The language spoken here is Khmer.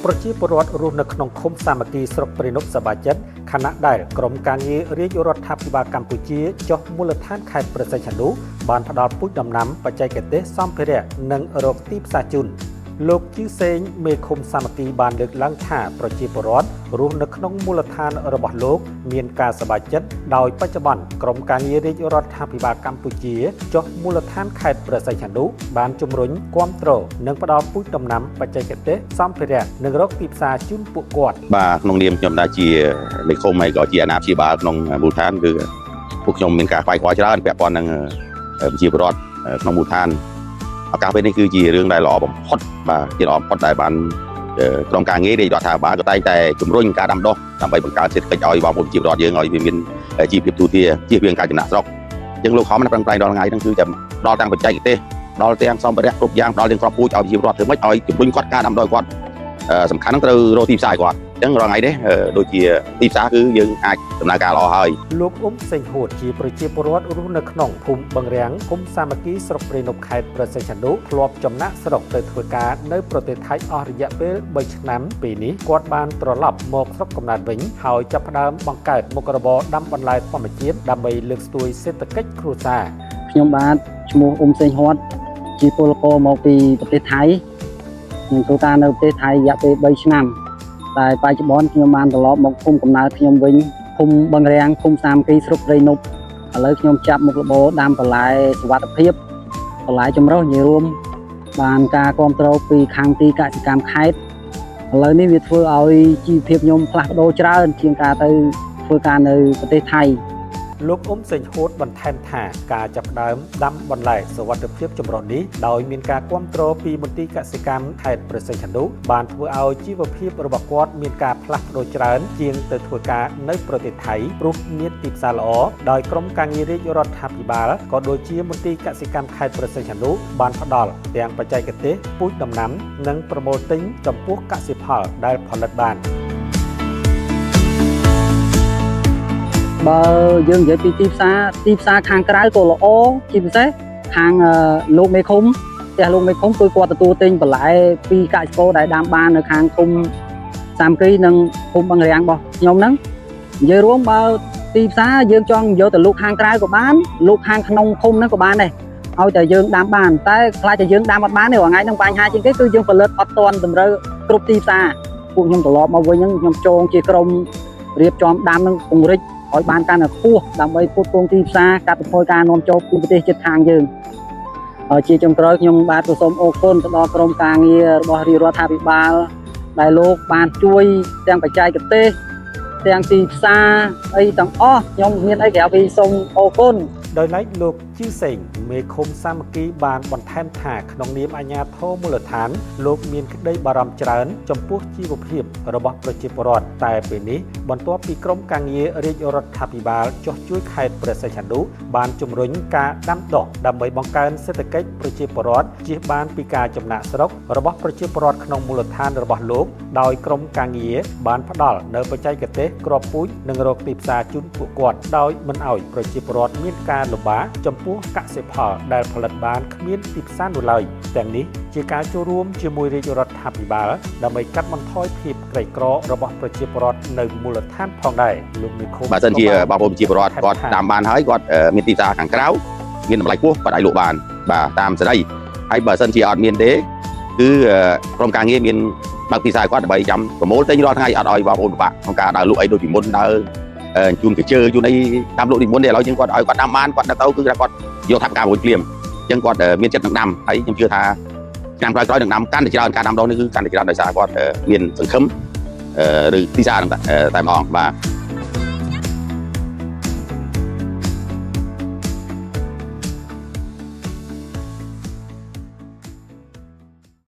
ប្រជាពលរដ្ឋរស់នៅក្នុងឃុំសាមគ្គីស្រុកព្រៃនប់សប្បាយចិត្តខណៈដែលក្រមការងាររាជរដ្ឋាភិបាលកម្ពុជាចុះមូលដ្ឋានខេត្តព្រះសីហនុបានផ្ដល់ពូជដំណាំបច្ចេកទេសសម្ភារៈនិងរកទីផ្សារជូនលោកជឿសេងមេឃុំសាមគ្គីបានលើកឡើងថាប្រជាពលរដ្ឋរស់នៅក្នុងមូលដ្ឋានរបស់លោកមានការសប្បាយចិត្តដោយបច្ចុប្បន្នក្រមការងាររាជរដ្ឋាភិបាលកម្ពុជាចុះមូលដ្ឋានខេត្តព្រះសីហនុបានជំរុញគាំទ្រនិងផ្ដល់ពូជដំណាំបច្ចេកទេសសម្ភារៈនិងរកទីផ្សារជូនពួកគាត់បាទក្នុងនាមខ្ញុំដែលជាមេឃុំហើយក៏ជាអាណាព្យាបាលក្នុងមូលដ្ឋានគឺពួកខ្ញុំមានការខ្វាយខ្វល់ច្រើនពាក់ព័ន្ធនឹងប្រជាពលរដ្ឋក្នុងមូលដ្ឋានឱកាសពេលនេះគឺជារឿងដែលល្អបំផុតបាទជាល្អបំផុតដែលបានក្រុមការងាររាជរដ្ឋាភិបាលក៏តែងតែជំរុញការដាំដុះដើម្បីបង្កើនសេដ្ឋកិច្ចឲ្យបងប្អូនប្រជាពលរដ្ឋយើងឲ្យវាមានជីវភាពទូទៅជៀសវាងការចំណាក់ស្រុកអញ្ចឹងលោកខំប្រឹងប្រែងដល់ថ្ងៃហ្នឹងគឺតែដល់ទាំងបច្ចេកទេសដល់ទាំងសម្ភារៈគ្រប់យ៉ាងដល់ទាំងគ្រាប់ពូជឲ្យប្រជាពលរដ្ឋធ្វើម៉េចឲ្យជំរុញគាត់ការដាំដុះគាត់សំខាន់ហ្នឹងត្រូវរកទីផ្សារគាត់អញ្ចឹងរាល់ថ្ងៃនេះដូចជាទីផ្សារគឺយើងអាចដំណើរការល្អហើយលោកអ៊ុំសេងហួតជាប្រជាពលរដ្ឋរស់នៅក្នុងភូមិបឹងរាំងឃុំសាមគ្គីស្រុកព្រៃនប់ខេត្តព្រះសីហនុធ្លាប់ចំណាក់ស្រុកទៅធ្វើការនៅប្រទេសថៃអស់រយៈពេល3ឆ្នាំពេលនេះគាត់បានត្រឡប់មកស្រុកកំណើតវិញហើយចាប់ផ្ដើមបង្កើតមុខរបរដាំបន្លែធម្មជាតិដើម្បីលើកស្ទួយសេដ្ឋកិច្ចគ្រួសារខ្ញុំបាទឈ្មោះអ៊ុំសេងហួតជាពលករមកពីប្រទេសថៃខ្ញុំធ្វើការនៅប្រទេសថៃរយៈពេល3ឆ្នាំតែបច្ចុប្បន្នខ្ញុំបានត្រឡប់មកភូមិកំណើតខ្ញុំវិញភូមិបឹងរាំងភូមិសាមគ្គីស្រុកព្រៃនប់ឥឡូវខ្ញុំចាប់មុខរបរដាំបន្លែសុវត្ថិភាពបន្លែចម្រុះនិយាយរួមបានការគ្រប់គ្រងពីខាងទីកសិកម្មខេត្តឥឡូវនេះវាធ្វើឲ្យជីវភាពខ្ញុំផ្លាស់ប្ដូរច្រើនជាងការទៅធ្វើការនៅប្រទេសថៃលោកអ៊ុំសេងហួតបន្ថែមថាការចាប់ផ្ដើមដាំបន្លែសុវត្ថិភាពចម្រុះនេះដោយមានការគាំទ្រពីមន្ទីរកសិកម្មខេត្តព្រះសីហនុបានធ្វើឲ្យជីវភាពរបស់គាត់មានការផ្លាស់ប្ដូរច្រើនជាងទៅធ្វើការនៅប្រទេសថៃព្រោះមានទីផ្សារល្អដោយក្រុមការងាររាជរដ្ឋាភិបាលក៏ដូចជាមន្ទីរកសិកម្មខេត្តព្រះសីហនុបានផ្ដល់ទាំងបច្ចេកទេសពូជដំណាំនិងប្រមូលទិញចំពោះកសិផលដែលផលិតបានបើយើងនិយាយពីទីផ្សារខាងក្រៅក៏ល្អជាពិសេសខាងលោកមេឃុំផ្ទះលោកមេឃុំគឺគាត់ទទួលទិញបន្លែពីកសិករដែលដាំបាននៅខាងភូមិសាមគ្គីនិងភូមិបឹងរាំងរបស់ខ្ញុំហ្នឹងនិយាយរួមបើទីផ្សារយើងចង់យកទៅលោកខាងក្រៅក៏បានលោកខាងក្នុងភូមិហ្នឹងក៏បានដែរឲ្យតែយើងដាំបានតែខ្លាចតែយើងដាំអត់បានទេថ្ងៃហ្នឹងបញ្ហាជាងគេគឺយើងផលិតអត់ទាន់តម្រូវគ្រប់ទីផ្សារពួកខ្ញុំត្រឡប់មកវិញហ្នឹងខ្ញុំចងជាក្រុមរៀបចំដាំនឹងពង្រីកឲ្យបានកាន់តែខ្ពស់ដើម្បីផ្គត់ផ្គង់ទីផ្សារកាត់បន្ថយការនាំចូលពីប្រទេសជិតខាងយើងជាចុងក្រោយខ្ញុំបាទសូមអរគុណទៅដល់ក្រុមការងាររបស់រាជរដ្ឋាភិបាលដែលលោកបានជួយទាំងបច្ចេកទេសទាំងទីផ្សារអីទាំងអស់ខ្ញុំមានអីក្រៅពីសូមអរគុណដោយឡែកលោកជឿសេងមេឃុំសាមគ្គីបានបន្ថែមថាក្នុងនាមអាជ្ញាធរមូលដ្ឋានលោកមានក្តីបារម្ភច្រើនចំពោះជីវភាពរបស់ប្រជាពលរដ្ឋតែពេលនេះបន្ទាប់ពីក្រុមការងាររាជរដ្ឋាភិបាលចុះជួយខេត្តព្រះសីហនុបានជំរុញការដាំដុះដើម្បីបង្កើនសេដ្ឋកិច្ចប្រជាពលរដ្ឋជៀសបានពីការចំណាក់ស្រុករបស់ប្រជាពលរដ្ឋក្នុងមូលដ្ឋានរបស់លោកដោយក្រុមការងារបានផ្ដល់នៅបច្ចេកទេសគ្រាប់ពូជនិងរកទីផ្សារជូនពួកគាត់ដោយមិនឲ្យប្រជាពលរដ្ឋមានការលំបាកចំពោះកសិផលដែលផលិតបានគ្មានទីផ្សារនោះឡើយទាំងនេះជាការចូលរួមជាមួយរាជរដ្ឋាភិបាលដើម្បីកាត់បន្ថយភាពក្រីក្ររបស់ប្រជាពលរដ្ឋនៅមូលដ្ឋានផងដែរលោកមេឃុំបើសិនជាបងប្អូនប្រជាពលរដ្ឋគាត់ដាំបានហើយគាត់មានទីផ្សារខាងក្រៅមានតម្លៃខ្ពស់គាត់អាចលក់បានបាទតាមសេរីហើយបើសិនជាអត់មានទេគឺក្រុមការងារមានបើកទីផ្សារគាត់ដើម្បីចាំប្រមូលទិញរាល់ថ្ងៃអត់ឲ្យបងប្អូនពិបាកក្នុងការដើរលក់អីដូចពីមុនដើរជូនកញ្ជើជូនអីតាមលក់ពីមុនទេឥឡូវយើងគាត់ឲ្យគាត់ដាំបានគាត់ទៅគឺថាគាត់យកថាការមួយភ្លាមអញ្ចឹងគាត់មានចិត្តនឹងដាំហើយខ្ញុំជឿថាឆ្នាំក្រោយៗនឹងដាំកាន់តែច្រើនការដាំដុះនេះគឺកាន់តែច្រើនដោយសារគាត់មានសង្ឃឹមឬទីផ្សារតែម្ដងបាទ